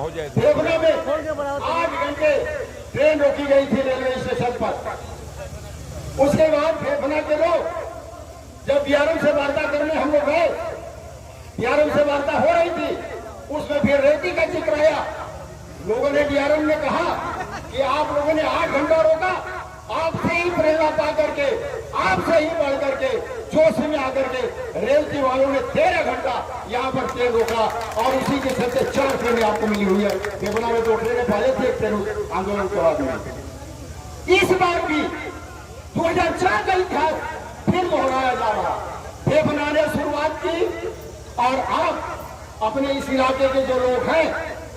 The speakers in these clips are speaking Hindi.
फेफना में 8 घंटे ट्रेन रोकी गई थी रेलवे स्टेशन पर। उसके बाद फेफना के लोग जब बिहारम से वार्ता करने हम लोग गए, बिहारम से वार्ता हो रही थी, उसमें फिर रेती का जिक्र आया। लोगों ने बिहारम ने कहा कि आप लोगों ने 8 घंटा रोका, आपसे ही प्रेरणा पा करके, आपसे ही बढ़ करके, जोश में आकर के रेलवे वालों ने 13 घंटा यहाँ पर ट्रेन रोका और उसी के चलते 4 ट्रेनें आपको मिली हुई है। फेफना में 2 ट्रेनें पहले थी, एक ट्रेन आंदोलन के बाद में। इस बार भी 2004 का इतिहास फिर दोहराया जा रहा। फेफना ने शुरुआत की और आप अपने इस इलाके के जो लोग हैं,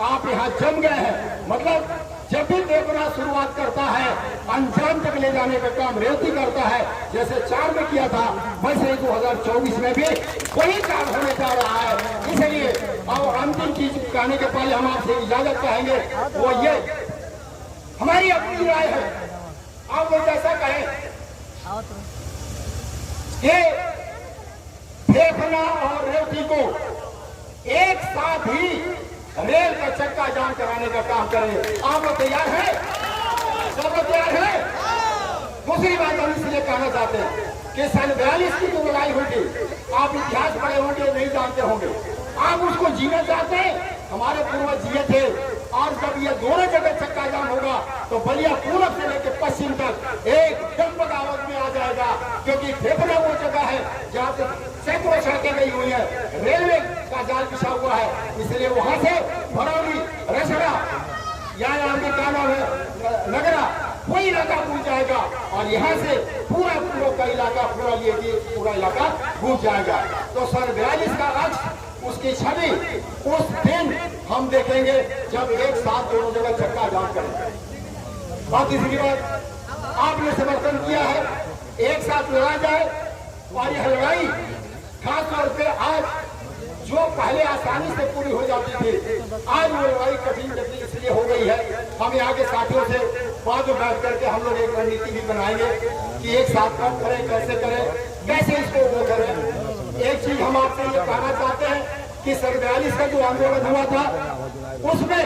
आप यहाँ जम गए हैं। मतलब जब भी फेफना शुरुआत करता है, अंजाम तक ले जाने का काम रेवती करता है। जैसे 4 में किया था, वैसे 2024 में भी वही काम होने जा रहा है। इसलिए और अंतिम चीज कहने के पहले हम आपसे इजाजत चाहेंगे, वो ये हमारी अपनी राय है, आप लोग जैसा कहें कि फेफना और रेवती को एक साथ ही रेल का चक्का जाम कराने का काम करें। आप लोग तैयार हैं? सब लोग तैयार हैं? दूसरी बात हम इसलिए कहना चाहते हैं कि सन 42 की जो लड़ाई हुई थी, आप इतिहास पढ़े होंगे, नहीं जानते होंगे, आप उसको जीना चाहते हैं। हमारे पूर्वज जिए थे और जब ये दोनों जगह चक्का जाम होगा तो बलिया पूरब से लेकर पश्चिम तक एकदम बगावत में आ जाएगा। क्योंकि फेफना वो जगह है जहाँ से सैकड़ों सड़कें गई हुई है, रेलवे का जाल बिछा हुआ है। इसलिए वहां से भरौली, रसड़ा या क्या नाम है, नगरा, वही इलाका घूम जाएगा और यहाँ से पूरा पूर्व का इलाका, पूरा इलाका घूम जाएगा। तो सन 42 का अक्ष, उसकी छवि उस दिन हम देखेंगे जब एक साथ दोनों जगह चक्का जाम करेंगे। और तीसरी बात, आपने समर्थन किया है एक साथ लड़ा जाए, और यह लड़ाई खासतौर पे आज जो पहले आसानी से पूरी हो जाती थी, आज वो लड़ाई कठिन इसलिए हो गई है। हम यहाँ के साथियों से बाद में बैठ करके हम लोग एक रणनीति भी बनाएंगे कि एक साथ कब करें, कैसे करें, कैसे इसको वो करें। एक चीज हम आपसे ये कहना चाहते हैं कि सन 42 का जो आंदोलन हुआ था, उसमें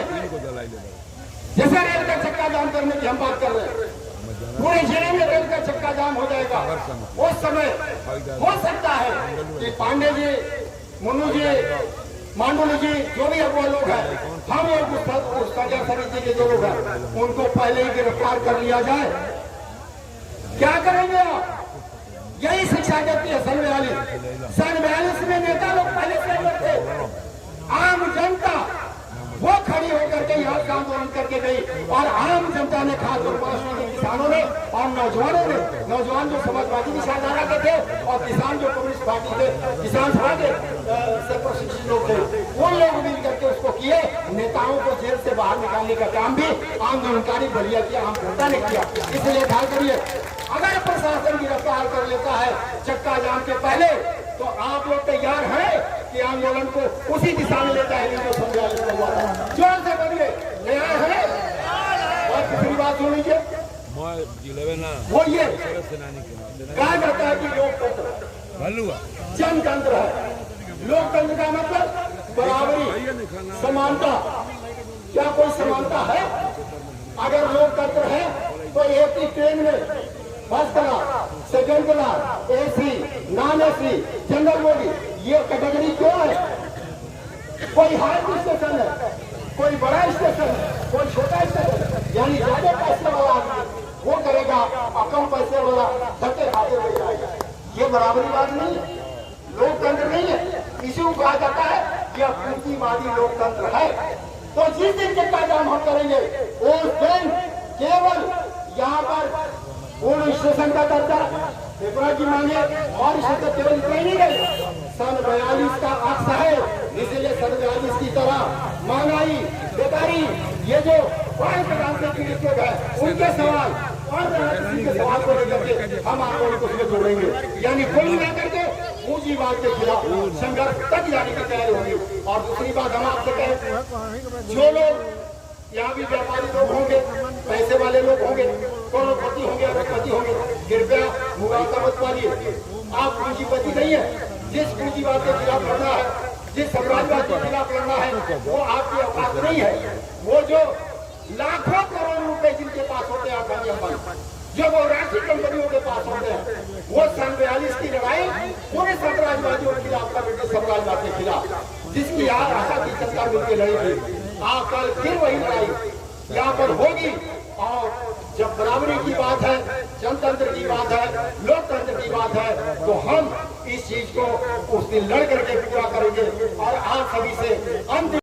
जैसे रेल का चक्का जाम करने की हम बात कर रहे हैं, पूरे जिले में रेल का चक्का जाम हो जाएगा। उस समय हो सकता है कि पांडे जी, मुन्नू जी, मांडुली जी, जो भी अगुआ लोग हैं, हम लोग उस सजा समिति के जो लोग हैं, उनको पहले ही गिरफ्तार कर लिया जाए। क्या करेंगे आप? यही शिक्षा देती है सन 42 में नेता लोग पहले से थे, आम जनता वो खड़ी होकर के यहाँ का आंदोलन करके गई और आम जनता ने, खासतौर पर किसानों ने और नौजवानों ने, नौजवान जो समाजवादी विचारधारा के थे और किसान जो कम्युनिस्ट पार्टी के, किसान सभा के से प्रशिक्षित लोग थे, वो लोग मिल करके उसको किए। नेताओं को जेल से बाहर निकालने का काम भी आंदोलनकारी बलिया की आम जनता ने किया। इसलिए ख्याल करिए, अगर प्रशासन गिरफ्तार कर लेता है चक्का जाम के पहले, तो आप लोग तैयार हैं कि आंदोलन को उसी दिशा में ले जाएंगे जो समझा हुआ था। जोर से बोलिए, तैयार है? और किसी बात सुन लीजिए, वो ये कहा जाता है कि लोकतंत्र जनतंत्र है। लोकतंत्र का मतलब बराबरी, समानता। क्या कोई समानता है? अगर लोकतंत्र है तो एक ही ट्रेन में first class, second class, AC, non AC, general bogie, ये कैटेगरी क्यों है? कोई हाई स्टेशन है, कोई बड़ा स्टेशन है, कोई छोटा स्टेशन है। यानी ज्यादा पैसे वाला आदमी वो करेगा और कम पैसे वाला धक्के खाते हुए जाएगा। ये बराबरी बात नहीं है, लोकतंत्र नहीं है। इसी को कहा जाता है कि अपूर्तिवादी लोकतंत्र है। तो जिस दिन चक्का जाम हम करेंगे उस दिन केवल यहाँ पर पूर्ण स्टेशन का दर्जा फेफना की मांगे और इसे केवल इतना ही नहीं गए। सन 42 का अक्ष है, इसलिए सन 42 की तरह महंगाई, बेकारी, ये जो बड़े प्रकार से पीड़ित लोग हैं उनके सवाल और के सवाल को लेकर के हम आंदोलन को जोड़ेंगे। यानी कुल मिलाकर के पूंजीवाद के खिलाफ संघर्ष तक जाने की तैयारी होगी। और दूसरी बात हम आपसे कहें, जो लोग यहाँ भी व्यापारी लोग होंगे, पैसे वाले लोग होंगे, करोड़पति होंगे, अरबपति होंगे, कृपया मुगालता मत पालिए। आप पूंजीपति नहीं है। जिस पूंजीवाद के खिलाफ लड़ना है, जिस साम्राज्यवाद के खिलाफ लड़ना है, वो आपकी औकात नहीं है। वो जो लाखों करोड़ रुपए जिनके पास होते हैं अदानी अंबानी, जो वो राशि कंपनियों के पास होते हैं, वो 42 की लड़ाई पूरे साम्राज्यवादियों के खिलाफ, ब्रिटिश साम्राज्यवाद के खिलाफ, जिसकी आशा की जनता मिलकर लड़ी थी, कल फिर वही लड़ाई यहाँ पर होगी। और जब बराबरी की बात है, जनतंत्र की बात है, लोकतंत्र की बात है, तो हम इस चीज को उस दिन लड़ करके पूरा करेंगे। और आप सभी से अंतिम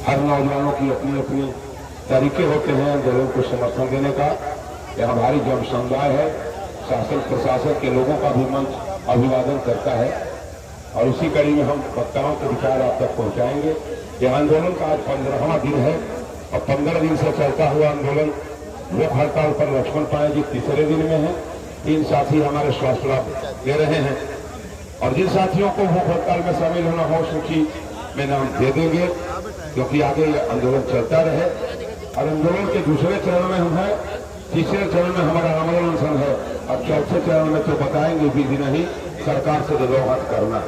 हर नौजवानों की अपनी अपनी तरीके होते हैं आंदोलन को समर्थन देने का। यह हमारी जन समुदाय है, शासन प्रशासन के लोगों का भी मंच अभिवादन करता है और उसी कड़ी में हम वक्ताओं के विचार आप तक पहुंचाएंगे। यह आंदोलन का आज 15वां दिन है और 15 दिन से चलता हुआ आंदोलन भूख हड़ताल पर लक्ष्मण पाए जी तीसरे दिन में है। 3 साथी हमारे स्वास्थ्य लाभ ले रहे हैं और जिन साथियों को भूख हड़ताल में शामिल होना हो सूची में नाम दे देंगे, क्योंकि आगे आंदोलन चलता रहे। और आंदोलन के दूसरे चरण में हम हैं, तीसरे चरण में हमारा आमरण अनशन है और चौथे चरण में तो बताएंगे विधि नहीं, सरकार से दलोहत करना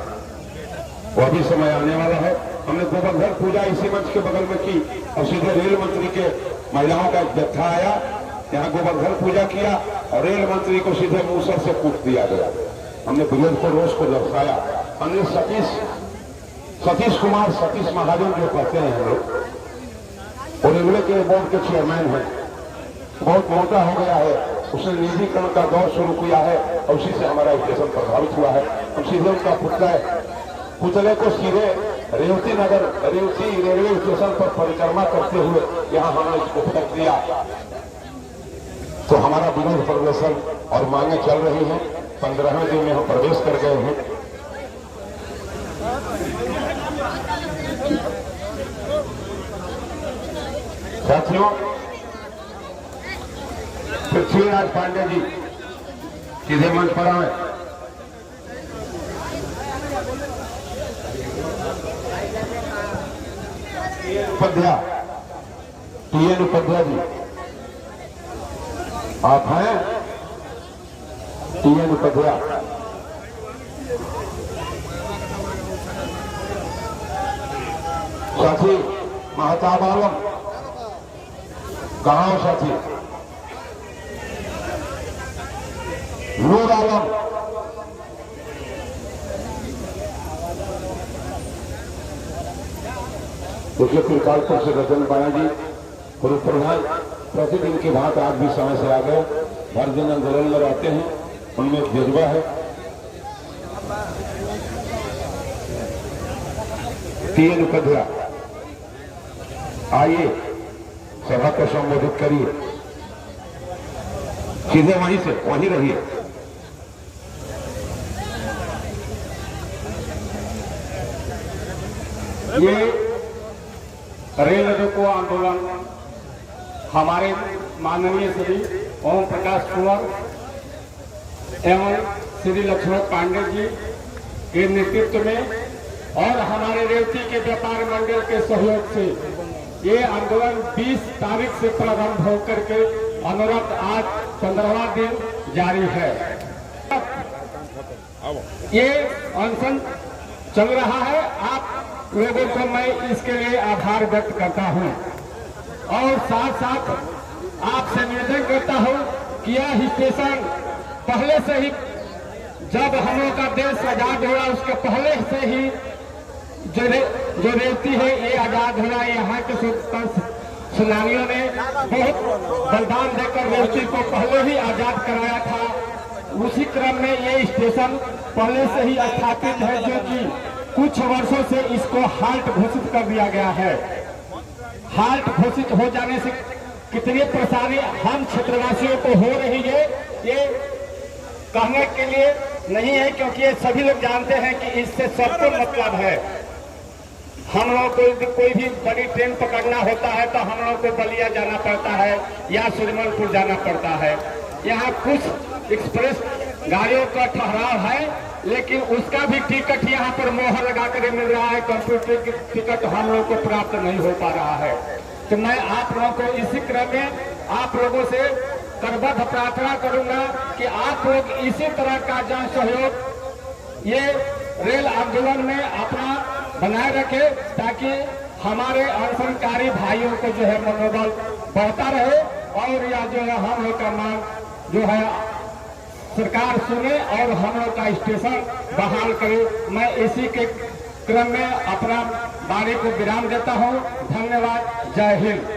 वो अभी समय आने वाला है। हमने गोवर्धन पूजा इसी मंच के बगल में की और सीधे रेल मंत्री के महिलाओं का एक जत्था आया, यहाँ गोवर्धन पूजा किया और रेल मंत्री को सीधे मूसर से कूट दिया गया। हमने विरोध को रोष को दर्शाया। हमने सतीश कुमार सतीश महाजन जो कहते हैं हम लोग, वो रेलवे के बोर्ड के चेयरमैन हैं, बहुत मोटा हो गया है, उसने निजीकरण का दौर शुरू किया है और उसी से हमारा स्टेशन प्रभावित हुआ है। हम सीधे उनका पुतले को सीधे रेवती रेलवे स्टेशन पर परिक्रमा करते हुए यहाँ हमने इसको फेंक दिया। तो हमारा विरोध प्रदर्शन और मांगे चल रही हैं। 15वें दिन में हम प्रवेश कर गए हैं। साथियों, पृथ्वीराज पांडे जी सीधे मंच पर आए। उपाध्याय TN उपाध्याय जी आप हैं? TN उपाध्याय साथी महताब आलम कहाँ हो साथी? नूर आलम देखिए, फिरकालपुर से रतन बाया जी पूर्व प्रधान प्रतिदिन की बात आज भी समय से आ गए, हर दिन आंदोलन में रहते हैं, उनमें एक जज्बा है। TN उपाध्याय आइए, सभा को संबोधित करिए, सीधे वहीं से वहीं रहिए। ये रेल रोको आंदोलन हमारे माननीय श्री ओम प्रकाश कुंवर एवं श्री लक्ष्मण पांडे जी के नेतृत्व में और हमारे रेवती के व्यापार मंडल के सहयोग से ये आंदोलन 20 तारीख से प्रारंभ होकर के अनवरत आज 15वां दिन जारी है। ये अनशन चल रहा है। आप लोगों को मैं इसके लिए आभार व्यक्त करता हूं और साथ साथ आपसे निवेदन करता हूं कि यह स्टेशन पहले से ही, जब हम लोग का देश आजाद हुआ उसके पहले से ही जो रेवती है ये आजाद हुआ। यहाँ के सेनानियों ने बहुत बलिदान देकर रेवती को पहले ही आजाद कराया था। उसी क्रम में ये स्टेशन पहले से ही स्थापित है, जो कि कुछ वर्षों से इसको हाल्ट घोषित कर दिया गया है। हाल्ट घोषित हो जाने से कितनी परेशानी हम क्षेत्रवासियों को हो रही है ये कहने के लिए नहीं है, क्योंकि ये सभी लोग जानते हैं कि इससे सबको मतलब है। हम लोग को कोई भी बड़ी ट्रेन पकड़ना होता है तो हम लोग को बलिया जाना पड़ता है या सुरमलपुर जाना पड़ता है। यहाँ कुछ एक्सप्रेस गाड़ियों का ठहराव है, लेकिन उसका भी टिकट यहाँ पर मोहर लगा कर मिल रहा है। कंप्यूटर टिकट हम लोग को प्राप्त नहीं हो पा रहा है। तो मैं आप लोगों को इसी क्रम में आप लोगों से करबद्ध प्रार्थना करूंगा कि आप लोग इसी तरह का जन सहयोग ये रेल आंदोलन में अपना बनाए रखे, ताकि हमारे अनशनकारी भाइयों को जो है मनोबल बढ़ता रहे और यह जो है हम लोग का मांग जो है सरकार सुने और हम लोग का स्टेशन बहाल करे। मैं इसी के क्रम में अपना वाणी को विराम देता हूं। धन्यवाद। जय हिंद।